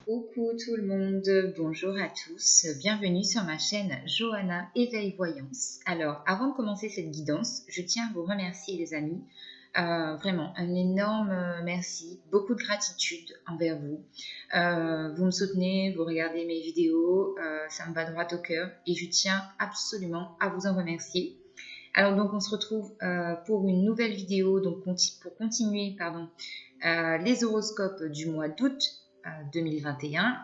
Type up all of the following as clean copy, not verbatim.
Coucou tout le monde, bonjour à tous, bienvenue sur ma chaîne Johanna Éveil Voyance. Alors, avant de commencer cette guidance, je tiens à vous remercier les amis, vraiment un énorme merci, beaucoup de gratitude envers vous. Vous me soutenez, vous regardez mes vidéos, ça me va droit au cœur et je tiens absolument à vous en remercier. Alors donc on se retrouve pour une nouvelle vidéo, donc pour continuer les horoscopes du mois d'août 2021.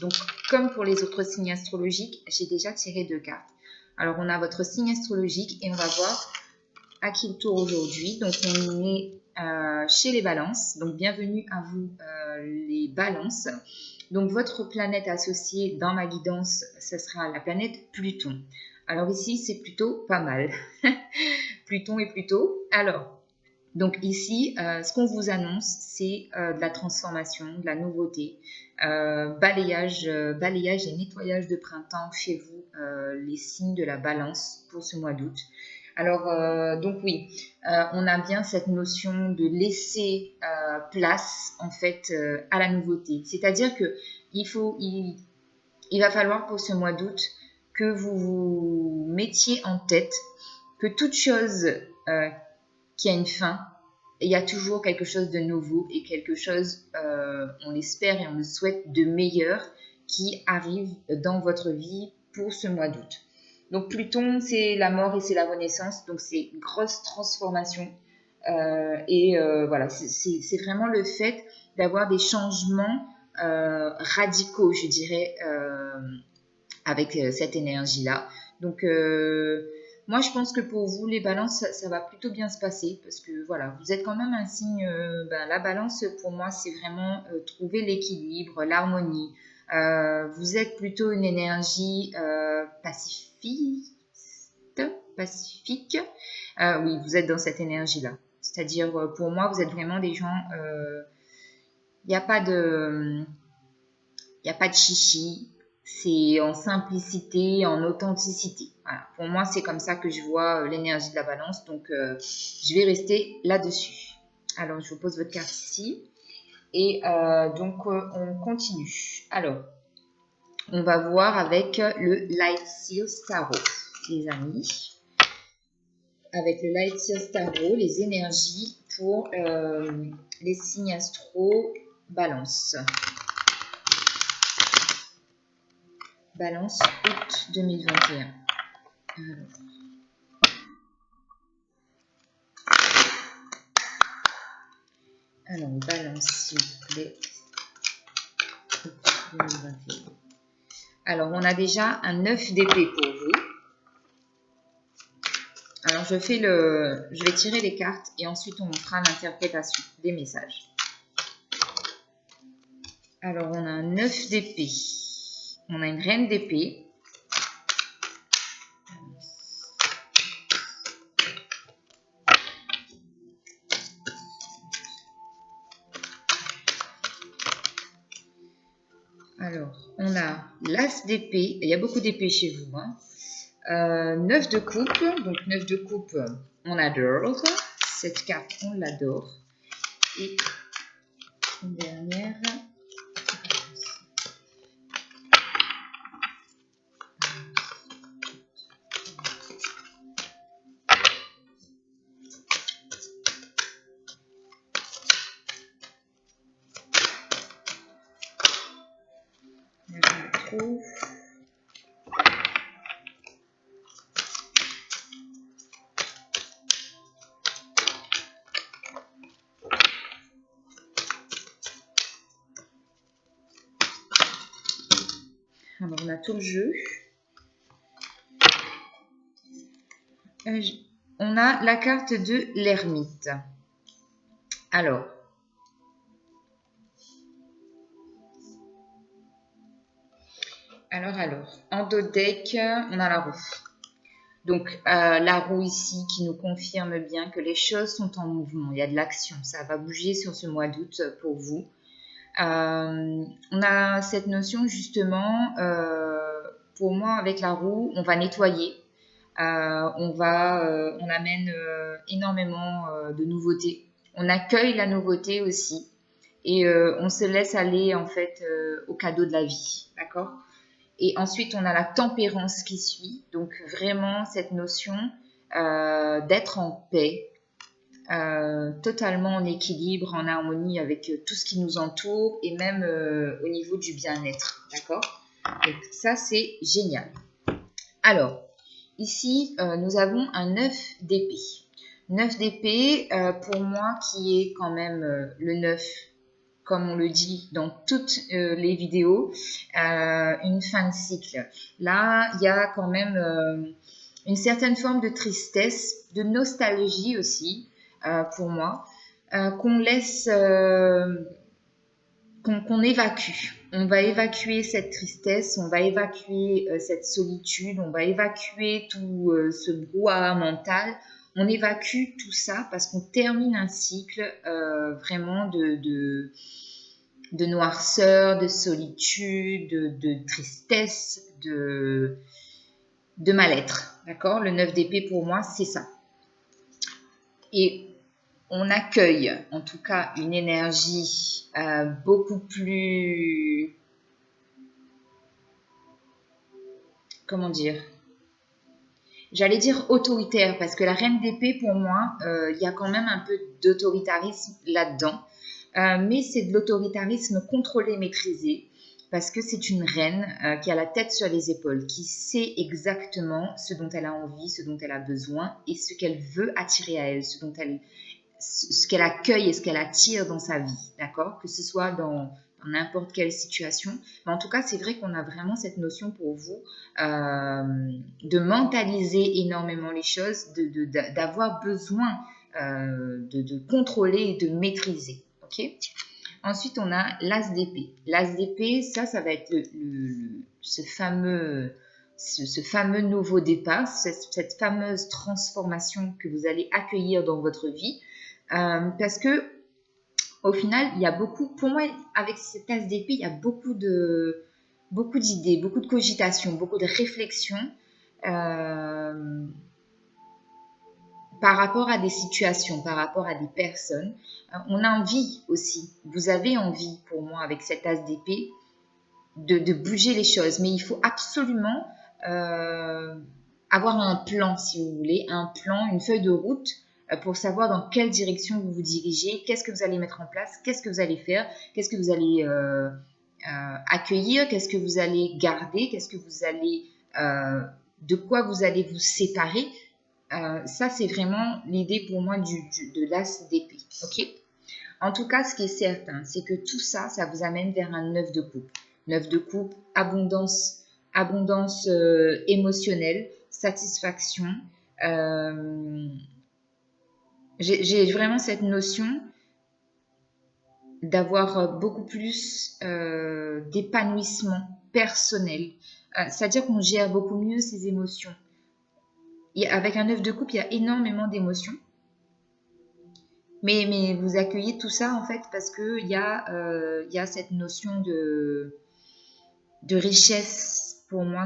Donc comme pour les autres signes astrologiques, j'ai déjà tiré 2 cartes. Alors on a votre signe astrologique et on va voir à qui le tour aujourd'hui. Donc on est chez les balances, donc bienvenue à vous les balances. Donc votre planète associée dans ma guidance, ce sera la planète Pluton. Alors ici, c'est plutôt pas mal. Pluton et Pluton. Alors, donc ici, ce qu'on vous annonce, c'est de la transformation, de la nouveauté, balayage et nettoyage de printemps chez vous, les signes de la balance pour ce mois d'août. Alors, donc oui, on a bien cette notion de laisser place en fait à la nouveauté. C'est-à-dire que il va falloir pour ce mois d'août que vous vous mettiez en tête que toute chose qui a une fin, il y a toujours quelque chose de nouveau et quelque chose, on l'espère et on le souhaite, de meilleur qui arrive dans votre vie pour ce mois d'août. Donc Pluton, c'est la mort et c'est la renaissance, donc c'est une grosse transformation. Voilà, c'est vraiment le fait d'avoir des changements radicaux, je dirais, avec cette énergie-là. Donc, moi, je pense que pour vous, les balances, ça va plutôt bien se passer parce que, voilà, vous êtes quand même un signe... la balance, pour moi, c'est vraiment trouver l'équilibre, l'harmonie. Vous êtes plutôt une énergie pacifique. Oui, vous êtes dans cette énergie-là. C'est-à-dire, pour moi, vous êtes vraiment des gens... Il n'y a pas de chichi. C'est en simplicité, en authenticité. Voilà. Pour moi, c'est comme ça que je vois l'énergie de la balance. Donc, je vais rester là-dessus. Alors, je vous pose votre carte ici. Et on continue. Alors, on va voir avec le Light Seals Tarot, les amis. Avec le Light Seals Tarot, les énergies pour les signes astro balance. Balance août 2021. Alors, balance, s'il vous plaît. Août 2021. Alors, on a déjà un 9 d'épée pour vous. Alors, je vais tirer les cartes et ensuite on fera l'interprétation des messages. Alors, on a un 9 d'épée. On a une reine d'épée. Alors, on a l'as d'épée. Il y a beaucoup d'épées chez vous. 9 de coupe. Donc, 9 de coupe, on adore. Cette carte, on l'adore. Et une dernière. Alors, on a tout le jeu. On a la carte de l'ermite. Alors, en dos deck, on a la roue. Donc, la roue ici qui nous confirme bien que les choses sont en mouvement. Il y a de l'action, ça va bouger sur ce mois d'août pour vous. On a cette notion justement, pour moi avec la roue, on va nettoyer. On amène énormément de nouveautés. On accueille la nouveauté aussi. et on se laisse aller en fait au cadeau de la vie, d'accord? Et ensuite, on a la tempérance qui suit, donc vraiment cette notion d'être en paix, totalement en équilibre, en harmonie avec tout ce qui nous entoure et même au niveau du bien-être, d'accord? Donc ça, c'est génial. Alors, ici, nous avons un 9 d'épée. 9 d'épée, pour moi, qui est quand même le 9, comme on le dit dans toutes les vidéos, une fin de cycle. Là, il y a quand même une certaine forme de tristesse, de nostalgie aussi, pour moi, qu'on laisse, qu'on évacue. On va évacuer cette tristesse, on va évacuer cette solitude, on va évacuer tout ce brouhaha mental. On évacue tout ça parce qu'on termine un cycle vraiment de noirceur, de solitude, de tristesse, de mal-être. D'accord? Le 9 d'épée pour moi, c'est ça. Et on accueille en tout cas une énergie beaucoup plus, comment dire, j'allais dire autoritaire, parce que la reine d'épée pour moi, il y a quand même un peu d'autoritarisme là-dedans, mais c'est de l'autoritarisme contrôlé, maîtrisé, parce que c'est une reine qui a la tête sur les épaules, qui sait exactement ce dont elle a envie, ce dont elle a besoin et ce qu'elle veut attirer à elle, ce qu'elle accueille et ce qu'elle attire dans sa vie, d'accord? Que ce soit dans n'importe quelle situation. Mais en tout cas, c'est vrai qu'on a vraiment cette notion pour vous de mentaliser énormément les choses, d'avoir besoin de contrôler et de maîtriser, ok? Ensuite, on a l'as d'épée. L'as d'épée, ça va être ce fameux nouveau départ, cette fameuse transformation que vous allez accueillir dans votre vie. Parce que au final, il y a beaucoup, pour moi, avec cette as d'épée, il y a beaucoup d'idées, beaucoup de cogitations, beaucoup de réflexions par rapport à des situations, par rapport à des personnes. On a envie aussi, vous avez envie pour moi avec cette as d'épée de bouger les choses, mais il faut absolument avoir un plan, si vous voulez, un plan, une feuille de route pour savoir dans quelle direction vous vous dirigez, qu'est-ce que vous allez mettre en place, qu'est-ce que vous allez faire, qu'est-ce que vous allez accueillir, qu'est-ce que vous allez garder, qu'est-ce que vous allez, de quoi vous allez vous séparer. Ça, c'est vraiment l'idée pour moi de l'as d'épée. Ok? En tout cas, ce qui est certain, c'est que tout ça, ça vous amène vers un 9 de coupe. 9 de coupe, abondance émotionnelle, satisfaction. J'ai vraiment cette notion d'avoir beaucoup plus d'épanouissement personnel. C'est-à-dire qu'on gère beaucoup mieux ses émotions. Avec un 9 de coupe, il y a énormément d'émotions. Mais vous accueillez tout ça en fait parce qu'il y a cette notion de richesse. Pour moi,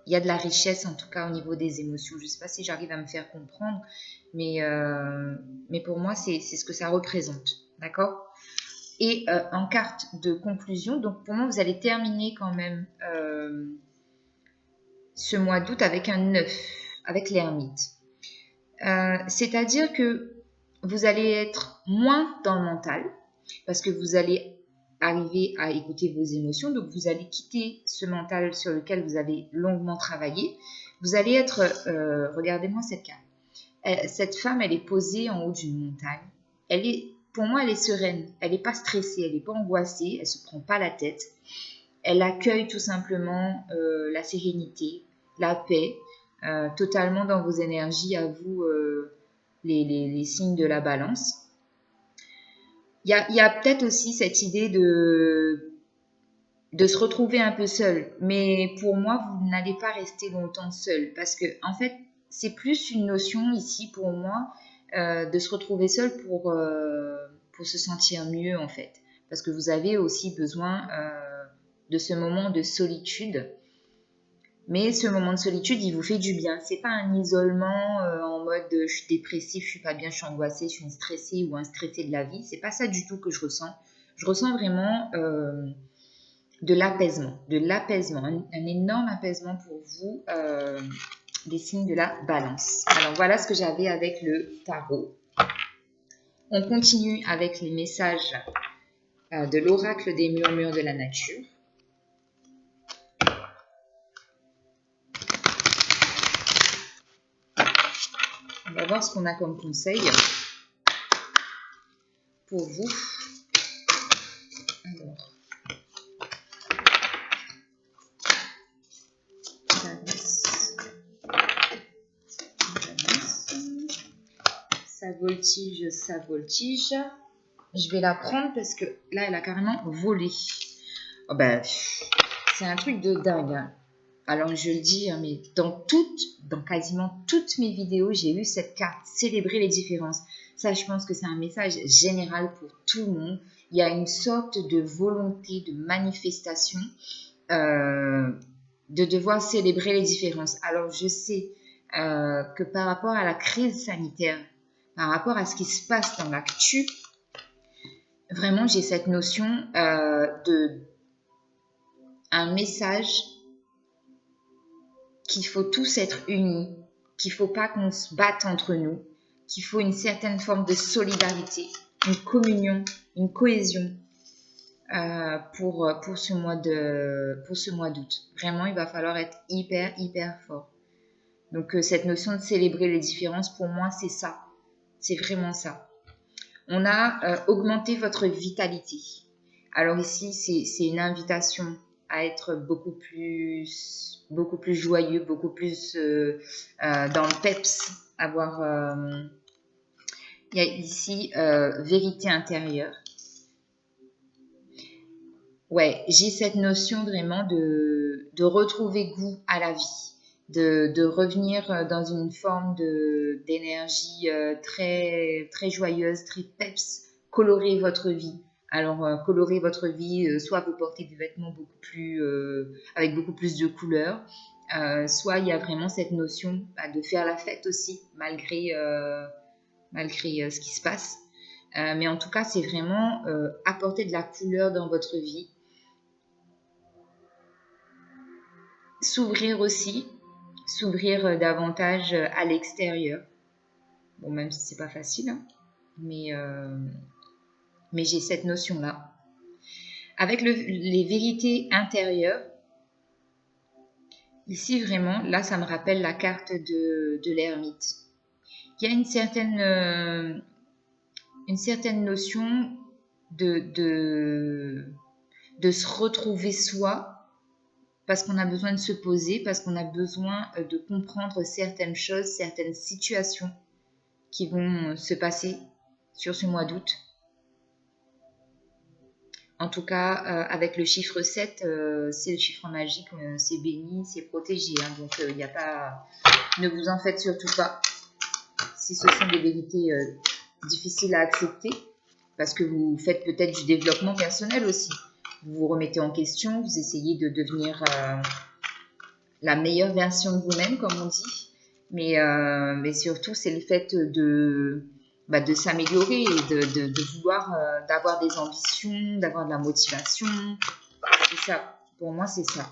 il y a de la richesse en tout cas au niveau des émotions. Je ne sais pas si j'arrive à me faire comprendre, mais pour moi, c'est ce que ça représente. D'accord? Et en carte de conclusion, donc pour moi, vous allez terminer quand même ce mois d'août avec un 9, avec l'ermite. C'est-à-dire que vous allez être moins dans le mental parce que vous allez arriver à écouter vos émotions, donc vous allez quitter ce mental sur lequel vous avez longuement travaillé. Vous allez être, regardez-moi cette carte. Cette femme, elle est posée en haut d'une montagne. Pour moi, elle est sereine. Elle n'est pas stressée, elle n'est pas angoissée, elle se prend pas la tête. Elle accueille tout simplement la sérénité, la paix, totalement dans vos énergies à vous, les signes de la balance. Il y a peut-être aussi cette idée de se retrouver un peu seul, mais pour moi, vous n'allez pas rester longtemps seul, parce que en fait, c'est plus une notion ici pour moi de se retrouver seul pour se sentir mieux en fait, parce que vous avez aussi besoin de ce moment de solitude Mais ce moment de solitude, il vous fait du bien. C'est pas un isolement en mode je suis dépressif, je suis pas bien, je suis angoissée, je suis stressée ou un stressé de la vie. C'est pas ça du tout que je ressens. Je ressens vraiment de l'apaisement, un énorme apaisement pour vous, des signes de la balance. Alors voilà ce que j'avais avec le tarot. On continue avec les messages de l'oracle des murmures de la nature. On va voir ce qu'on a comme conseil pour vous. Alors, ça voltige, ça voltige. Je vais la prendre parce que là, elle a carrément volé. Oh ben, c'est un truc de dingue. Hein. Alors, je le dis, hein, mais dans quasiment toutes mes vidéos, j'ai eu cette carte, célébrer les différences. Ça, je pense que c'est un message général pour tout le monde. Il y a une sorte de volonté, de manifestation de devoir célébrer les différences. Alors, je sais que par rapport à la crise sanitaire, par rapport à ce qui se passe dans l'actu, vraiment, j'ai cette notion de un message qu'il faut tous être unis, qu'il ne faut pas qu'on se batte entre nous, qu'il faut une certaine forme de solidarité, une communion, une cohésion pour ce mois d'août. Vraiment, il va falloir être hyper fort. Donc, cette notion de célébrer les différences, pour moi, c'est ça. C'est vraiment ça. On a augmenté votre vitalité. Alors ici, c'est une invitation à être beaucoup plus joyeux, beaucoup plus dans le peps. Il y a ici vérité intérieure. Ouais, j'ai cette notion vraiment de retrouver goût à la vie, de revenir dans une forme d'énergie très, très joyeuse, très peps, colorer votre vie. Alors, colorer votre vie, soit vous portez des vêtements avec beaucoup plus de couleurs, soit il y a vraiment cette notion de faire la fête aussi, malgré ce qui se passe. Mais en tout cas, c'est vraiment apporter de la couleur dans votre vie. S'ouvrir aussi, s'ouvrir davantage à l'extérieur. Bon, même si c'est pas facile, hein, mais j'ai cette notion-là. Avec les vérités intérieures, ici vraiment, là ça me rappelle la carte de l'ermite. Il y a une certaine notion de se retrouver soi, parce qu'on a besoin de se poser, parce qu'on a besoin de comprendre certaines choses, certaines situations qui vont se passer sur ce mois d'août. En tout cas, avec le chiffre 7, c'est le chiffre magique, c'est béni, c'est protégé. Hein, donc, il n'y a pas... Ne vous en faites surtout pas. Si ce sont des vérités difficiles à accepter, parce que vous faites peut-être du développement personnel aussi. Vous vous remettez en question, vous essayez de devenir la meilleure version de vous-même, comme on dit. Mais surtout, c'est le fait de s'améliorer et de vouloir, d'avoir des ambitions, d'avoir de la motivation. C'est ça. Pour moi, c'est ça.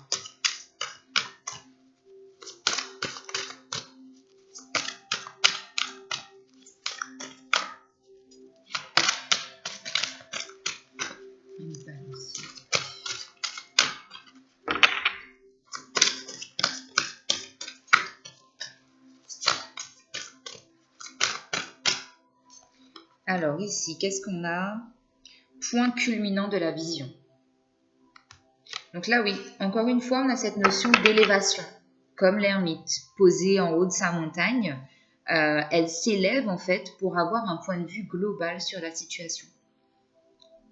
Alors ici, qu'est-ce qu'on a? Point culminant de la vision. Donc là, oui, encore une fois, on a cette notion d'élévation, comme l'ermite, posée en haut de sa montagne. Elle s'élève en fait pour avoir un point de vue global sur la situation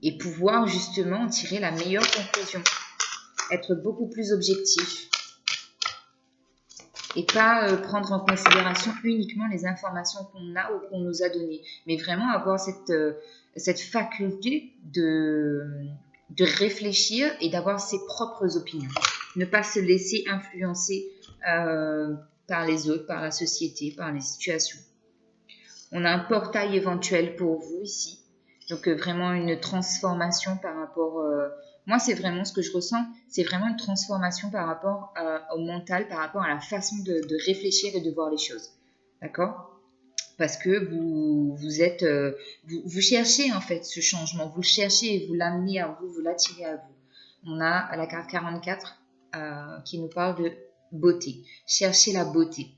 et pouvoir justement en tirer la meilleure conclusion, être beaucoup plus objectif et pas prendre en considération uniquement les informations qu'on a ou qu'on nous a données, mais vraiment avoir cette faculté de réfléchir et d'avoir ses propres opinions. ne pas se laisser influencer par les autres, par la société, par les situations. On a un portail éventuel pour vous ici. Donc vraiment une transformation par rapport... moi, c'est vraiment ce que je ressens. C'est vraiment une transformation par rapport au mental, par rapport à la façon de réfléchir et de voir les choses. D'accord? Parce que vous êtes... vous cherchez en fait ce changement. Vous le cherchez et vous l'amenez à vous, vous l'attirez à vous. On a la carte 44 qui nous parle de beauté. Cherchez la beauté.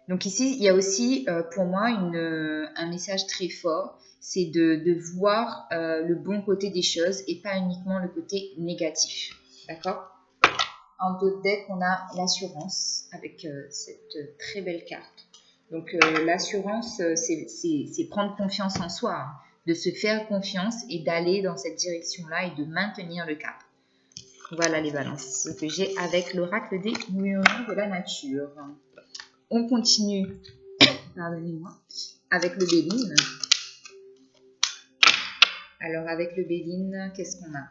Donc ici, il y a aussi pour moi un message très fort, c'est de voir le bon côté des choses et pas uniquement le côté négatif. D'accord? En d'autres decks, on a l'assurance avec cette très belle carte. Donc l'assurance, c'est prendre confiance en soi, hein, de se faire confiance et d'aller dans cette direction-là et de maintenir le cap. Voilà les balances, ce que j'ai avec l'oracle des murmures de la nature. On continue, pardonnez-moi, avec le Béline. Alors, avec le Béline, qu'est-ce qu'on a?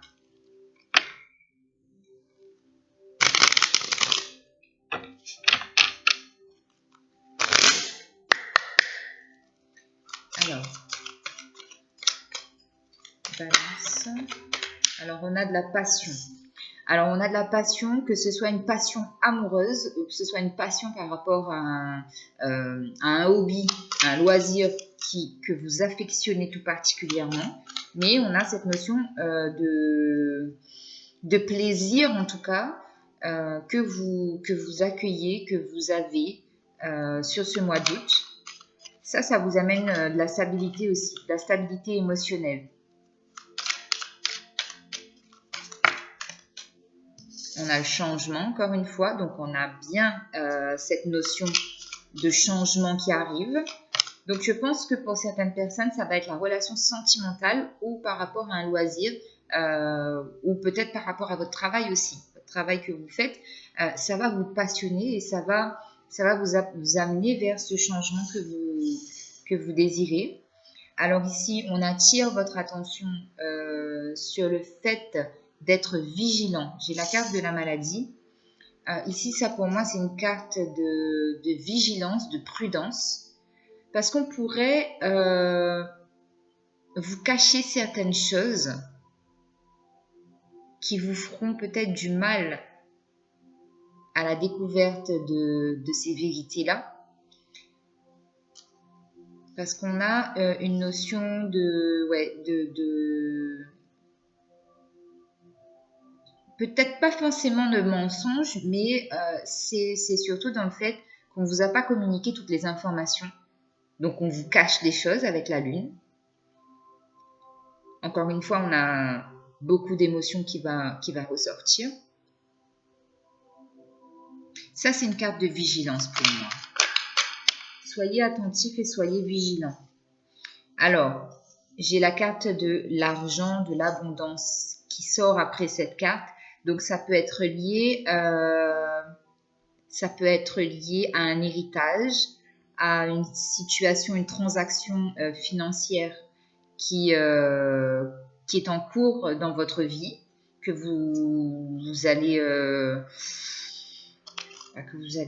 Alors, balance. Alors, on a de la passion. Alors, on a de la passion, que ce soit une passion amoureuse ou que ce soit une passion par rapport à un hobby, un loisir que vous affectionnez tout particulièrement. Mais on a cette notion de plaisir, en tout cas, que vous accueillez, que vous avez sur ce mois d'août. Ça vous amène de la stabilité aussi, de la stabilité émotionnelle. On a le changement, encore une fois, donc on a bien cette notion de changement qui arrive. Donc je pense que pour certaines personnes, ça va être la relation sentimentale ou par rapport à un loisir ou peut-être par rapport à votre travail aussi, votre travail que vous faites. Ça va vous passionner et ça va vous amener vers ce changement que vous désirez. Alors ici, on attire votre attention sur le fait d'être vigilant. J'ai la carte de la maladie. Ici, ça pour moi, c'est une carte de vigilance, de prudence. Parce qu'on pourrait vous cacher certaines choses qui vous feront peut-être du mal à la découverte de ces vérités-là. Parce qu'on a une notion de peut-être pas forcément de mensonge, mais c'est surtout dans le fait qu'on ne vous a pas communiqué toutes les informations. Donc on vous cache des choses avec la lune. Encore une fois, on a beaucoup d'émotions qui va ressortir. Ça, c'est une carte de vigilance pour moi. Soyez attentifs et soyez vigilants. Alors, j'ai la carte de l'argent, de l'abondance qui sort après cette carte. Donc, ça peut être lié à un héritage, à une situation, une transaction financière qui est en cours dans votre vie, que vous allez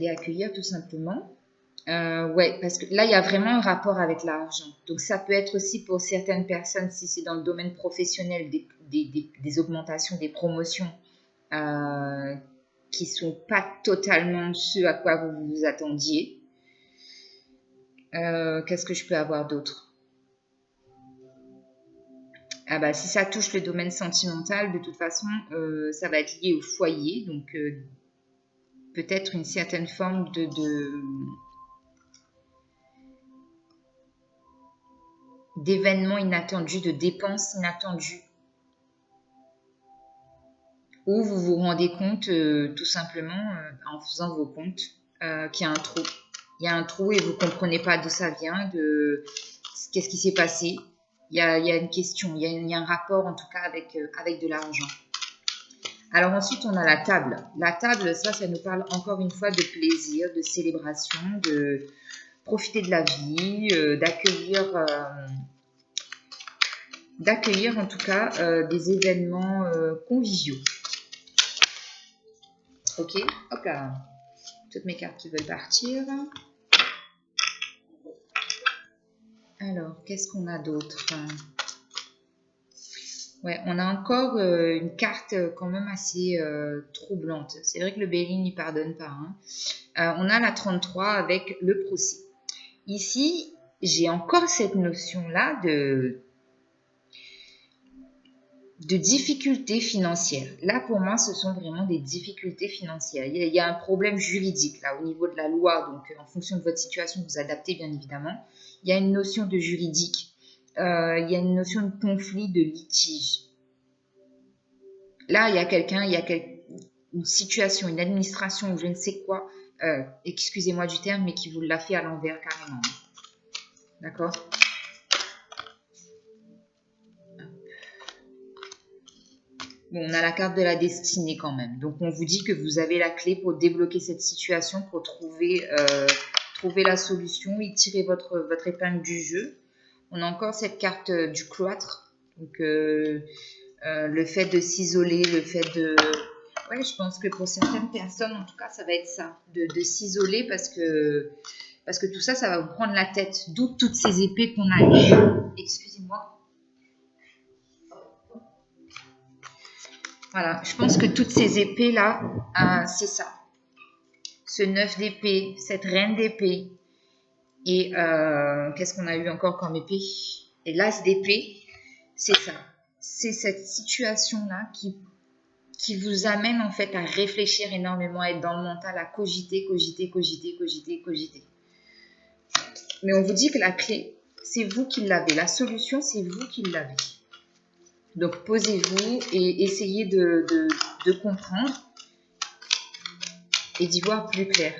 accueillir tout simplement. Ouais, parce que là, il y a vraiment un rapport avec l'argent. Donc, ça peut être aussi pour certaines personnes, si c'est dans le domaine professionnel, des augmentations, des promotions qui ne sont pas totalement ce à quoi vous vous attendiez. Qu'est-ce que je peux avoir d'autre? Ah bah, si ça touche le domaine sentimental, de toute façon, ça va être lié au foyer. Donc, peut-être une certaine forme d'événements inattendus, de dépenses inattendues. Ou vous vous rendez compte tout simplement en faisant vos comptes qu'il y a un trou. Il y a un trou et vous ne comprenez pas d'où ça vient, qu'est-ce qui s'est passé. Il y a une question, il y a un rapport en tout cas avec de l'argent. Alors ensuite, on a la table. La table, ça nous parle encore une fois de plaisir, de célébration, de profiter de la vie, d'accueillir en tout cas des événements conviviaux. Ok, hop là. Toutes mes cartes qui veulent partir. Alors, qu'est-ce qu'on a d'autre? Ouais, on a encore une carte quand même assez troublante. C'est vrai que le Béline n'y pardonne pas. Hein. On a la 33 avec le procès. Ici, j'ai encore cette notion-là de difficultés financières. Là, pour moi, ce sont vraiment des difficultés financières. Il y a un problème juridique, là, au niveau de la loi. Donc, en fonction de votre situation, vous adaptez, bien évidemment. Il y a une notion de juridique. Il y a une notion de conflit, de litige. Là, il y a quelqu'un, une situation, une administration ou je ne sais quoi, excusez-moi du terme, mais qui vous l'a fait à l'envers carrément. D'accord? Bon, on a la carte de la destinée quand même. Donc, on vous dit que vous avez la clé pour débloquer cette situation, pour trouver la solution et tirer votre épingle du jeu. On a encore cette carte du cloître. Donc, le fait de s'isoler, le fait de... Ouais, je pense que pour certaines personnes, en tout cas, ça va être ça. De s'isoler parce que tout ça, ça va vous prendre la tête. D'où toutes ces épées qu'on a eues. Excusez-moi. Voilà, je pense que toutes ces épées-là, c'est ça. Ce 9 d'épée, cette reine d'épée. Et qu'est-ce qu'on a eu encore comme épée? Et l'as d'épée, c'est ça. C'est cette situation-là qui vous amène en fait à réfléchir énormément, à être dans le mental, à cogiter. Mais on vous dit que la clé, c'est vous qui l'avez. La solution, c'est vous qui l'avez. Donc, posez-vous et essayez de comprendre et d'y voir plus clair.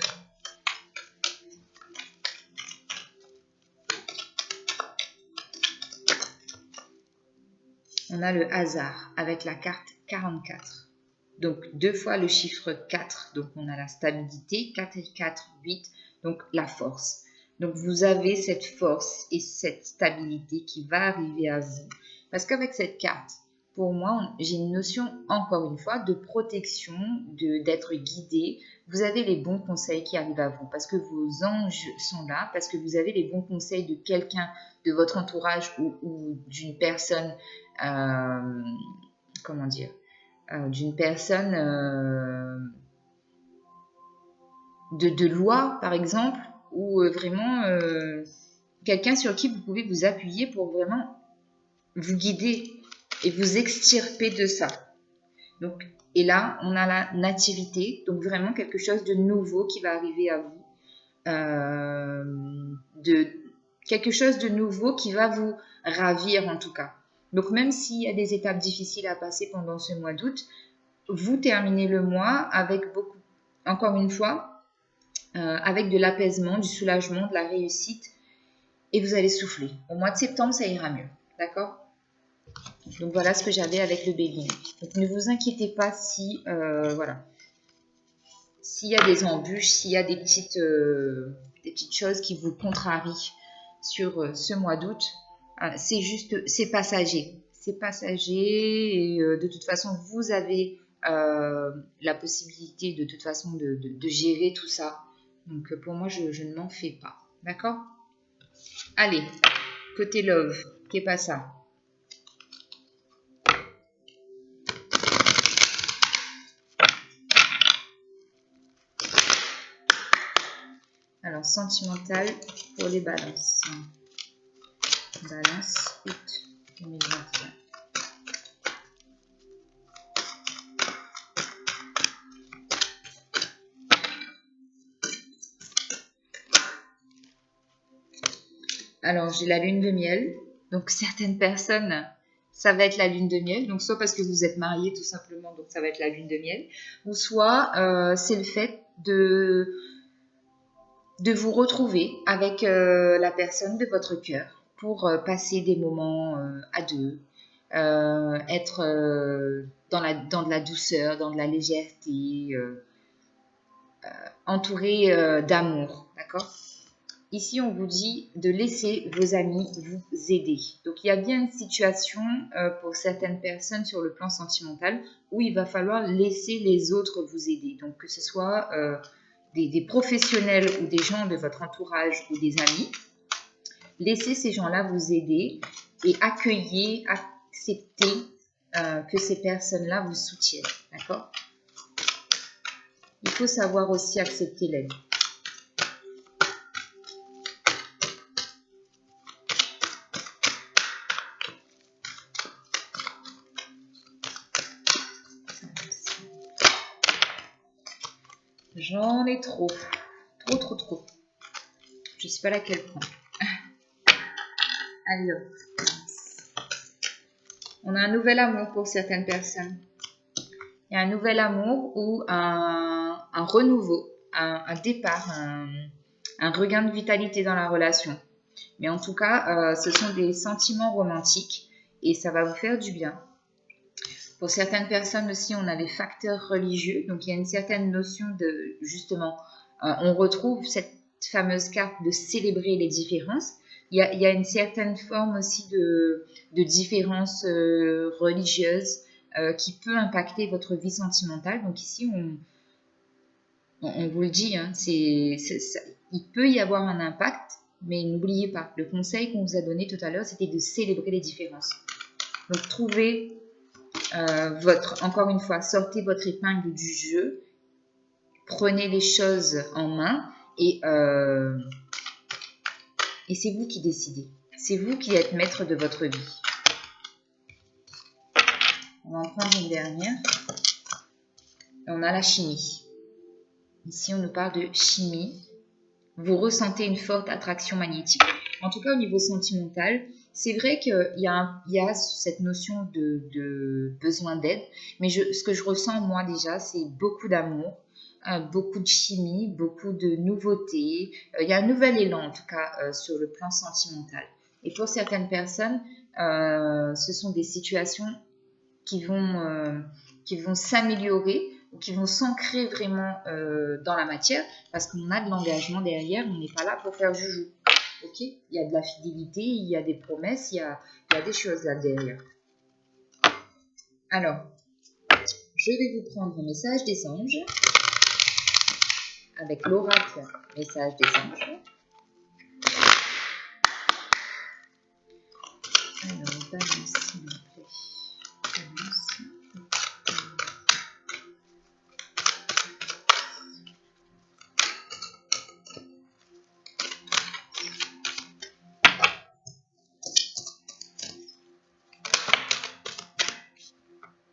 On a le hasard avec la carte 44. Donc, 2 fois le chiffre 4. Donc, on a la stabilité. 4 et 4, 8. Donc, la force. Donc, vous avez cette force et cette stabilité qui va arriver à vous. Parce qu'avec cette carte, pour moi, j'ai une notion, encore une fois, de protection, d'être guidé. Vous avez les bons conseils qui arrivent à vous parce que vos anges sont là, parce que vous avez les bons conseils de quelqu'un de votre entourage ou d'une personne, comment dire, d'une personne de loi, par exemple, ou vraiment quelqu'un sur qui vous pouvez vous appuyer pour vraiment vous guider et vous extirper de ça. Donc, et là, on a la nativité, donc vraiment quelque chose de nouveau qui va arriver à vous. Quelque chose de nouveau qui va vous ravir en tout cas. Donc, même s'il y a des étapes difficiles à passer pendant ce mois d'août, vous terminez le mois avec beaucoup, encore une fois, avec de l'apaisement, du soulagement, de la réussite, et vous allez souffler. Au mois de septembre, ça ira mieux. D'accord ? Donc voilà ce que j'avais avec le Bélier. Donc ne vous inquiétez pas si voilà, s'il y a des embûches, s'il y a des petites choses qui vous contrarient sur ce mois d'août, c'est passager. C'est passager et de toute façon vous avez la possibilité de toute façon de gérer tout ça. Donc pour moi je ne m'en fais pas. D'accord ? Allez, côté love, qu'est pas ça ? Alors, sentimental pour les balances. Balance, août 2021. Alors, j'ai la lune de miel. Donc, certaines personnes, ça va être la lune de miel. Donc, soit parce que vous êtes mariés tout simplement, donc ça va être la lune de miel. Ou soit, c'est le fait de vous retrouver avec la personne de votre cœur pour passer des moments à deux, être dans de la douceur, dans de la légèreté, entouré d'amour, d'accord ? Ici, on vous dit de laisser vos amis vous aider. Donc, il y a bien une situation pour certaines personnes sur le plan sentimental où il va falloir laisser les autres vous aider. Donc, que ce soit des professionnels ou des gens de votre entourage ou des amis, laissez ces gens-là vous aider et accueillez, acceptez que ces personnes-là vous soutiennent. D'accord? Il faut savoir aussi accepter l'aide. J'en ai trop. Trop. Je ne sais pas laquelle prendre. Alors, on a un nouvel amour pour certaines personnes. Il y a un nouvel amour ou un renouveau, un départ, un regain de vitalité dans la relation. Mais en tout cas, ce sont des sentiments romantiques et ça va vous faire du bien. Pour certaines personnes aussi, on a des facteurs religieux. Donc, il y a une certaine notion de, justement, on retrouve cette fameuse carte de célébrer les différences. Il y a une certaine forme aussi de différence religieuse qui peut impacter votre vie sentimentale. Donc, ici, on vous le dit, hein, il peut y avoir un impact, mais n'oubliez pas, le conseil qu'on vous a donné tout à l'heure, c'était de célébrer les différences. Donc, trouvez encore une fois, sortez votre épingle du jeu, prenez les choses en main et c'est vous qui décidez. C'est vous qui êtes maître de votre vie. On va en prendre une dernière. On a la chimie. Ici, on nous parle de chimie. Vous ressentez une forte attraction magnétique. En tout cas, au niveau sentimental, c'est vrai qu'il y a cette notion de besoin d'aide, mais ce que je ressens moi déjà, c'est beaucoup d'amour, beaucoup de chimie, beaucoup de nouveautés. Il y a un nouvel élan en tout cas sur le plan sentimental. Et pour certaines personnes, ce sont des situations qui vont s'améliorer ou qui vont s'ancrer vraiment dans la matière parce qu'on a de l'engagement derrière, on n'est pas là pour faire joujou. Ok, il y a de la fidélité, il y a des promesses, il y a des choses là derrière. Alors, je vais vous prendre un message des anges avec l'oracle message des anges. Alors, balance, s'il vous plaît. Balance.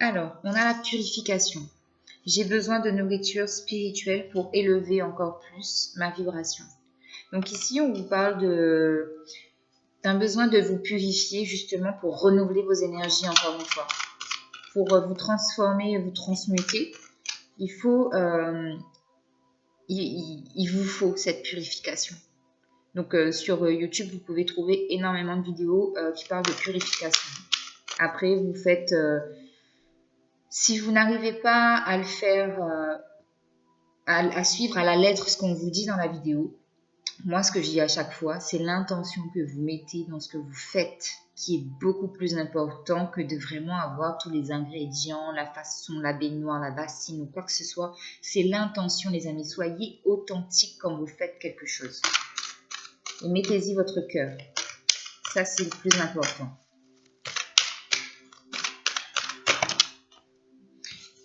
Alors, on a la purification. J'ai besoin de nourriture spirituelle pour élever encore plus ma vibration. Donc ici, on vous parle d'un besoin de vous purifier justement pour renouveler vos énergies encore une fois. Pour vous transformer, vous transmuter, il vous faut cette purification. Donc sur YouTube, vous pouvez trouver énormément de vidéos qui parlent de purification. Après, vous faites... si vous n'arrivez pas à le faire, à suivre à la lettre ce qu'on vous dit dans la vidéo, moi, ce que je dis à chaque fois, c'est l'intention que vous mettez dans ce que vous faites qui est beaucoup plus important que de vraiment avoir tous les ingrédients, la façon, la baignoire, la bassine ou quoi que ce soit. C'est l'intention, les amis. Soyez authentiques quand vous faites quelque chose. Et mettez-y votre cœur. Ça, c'est le plus important.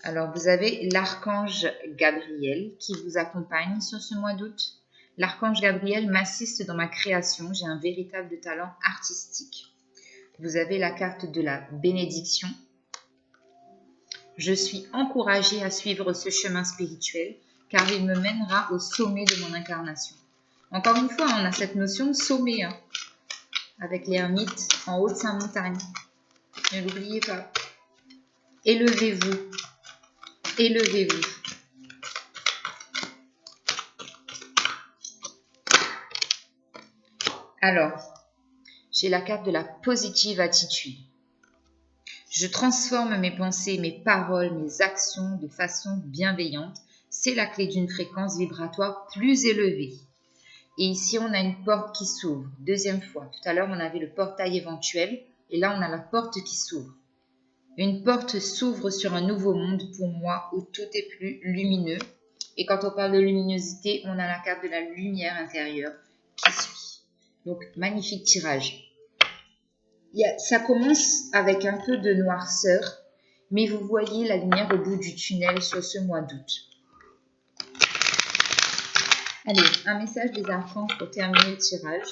Alors, vous avez l'archange Gabriel qui vous accompagne sur ce mois d'août. L'archange Gabriel m'assiste dans ma création. J'ai un véritable talent artistique. Vous avez la carte de la bénédiction. Je suis encouragée à suivre ce chemin spirituel car il me mènera au sommet de mon incarnation. Encore une fois, on a cette notion de sommet hein, avec l'ermite en haut de sa montagne. Ne l'oubliez pas. Élevez-vous. Élevez-vous. Alors, j'ai la carte de la positive attitude. Je transforme mes pensées, mes paroles, mes actions de façon bienveillante. C'est la clé d'une fréquence vibratoire plus élevée. Et ici, on a une porte qui s'ouvre. Deuxième fois. Tout à l'heure, on avait le portail éventuel. Et là, on a la porte qui s'ouvre. Une porte s'ouvre sur un nouveau monde pour moi où tout est plus lumineux. Et quand on parle de luminosité, on a la carte de la lumière intérieure qui suit. Donc, magnifique tirage. Ça commence avec un peu de noirceur, mais vous voyez la lumière au bout du tunnel sur ce mois d'août. Allez, un message des archanges pour terminer le tirage.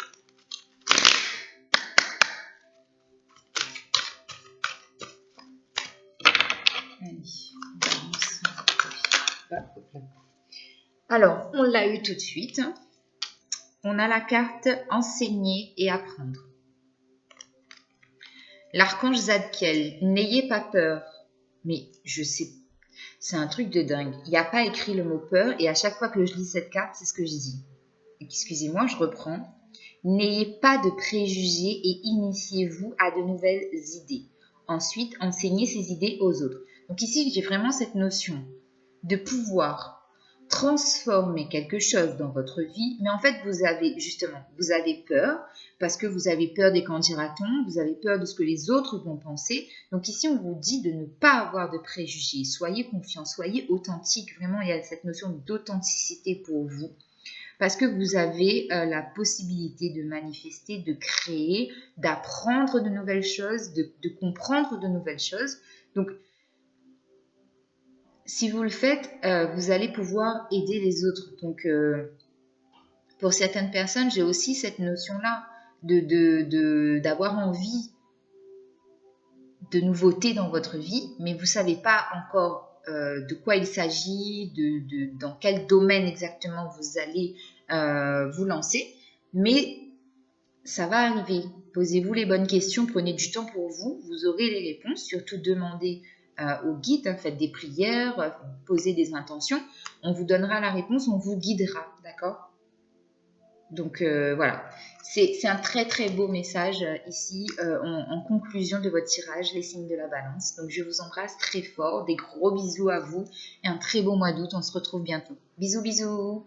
Alors, on l'a eu tout de suite. On a la carte enseigner et apprendre. L'archange Zadkiel, n'ayez pas peur. Mais je sais, c'est un truc de dingue. Il n'y a pas écrit le mot peur et à chaque fois que je lis cette carte, c'est ce que je dis. Excusez-moi, je reprends. N'ayez pas de préjugés et initiez-vous à de nouvelles idées. Ensuite, enseignez ces idées aux autres. Donc ici, j'ai vraiment cette notion de pouvoir transformer quelque chose dans votre vie, mais en fait, vous avez peur, parce que vous avez peur des qu'en dira-t-on, vous avez peur de ce que les autres vont penser. Donc ici, on vous dit de ne pas avoir de préjugés. Soyez confiants, soyez authentiques. Vraiment, il y a cette notion d'authenticité pour vous. Parce que vous avez la possibilité de manifester, de créer, d'apprendre de nouvelles choses, de comprendre de nouvelles choses. Donc, si vous le faites, vous allez pouvoir aider les autres. Donc, pour certaines personnes, j'ai aussi cette notion-là d'avoir envie de nouveautés dans votre vie, mais vous ne savez pas encore de quoi il s'agit, dans quel domaine exactement vous allez vous lancer, mais ça va arriver. Posez-vous les bonnes questions, prenez du temps pour vous, vous aurez les réponses, surtout demandez au guide, faites des prières, posez des intentions, on vous donnera la réponse, on vous guidera, d'accord ? Donc voilà, c'est un très très beau message ici en conclusion de votre tirage, les signes de la balance. Donc je vous embrasse très fort, des gros bisous à vous et un très beau mois d'août, on se retrouve bientôt. Bisous bisous.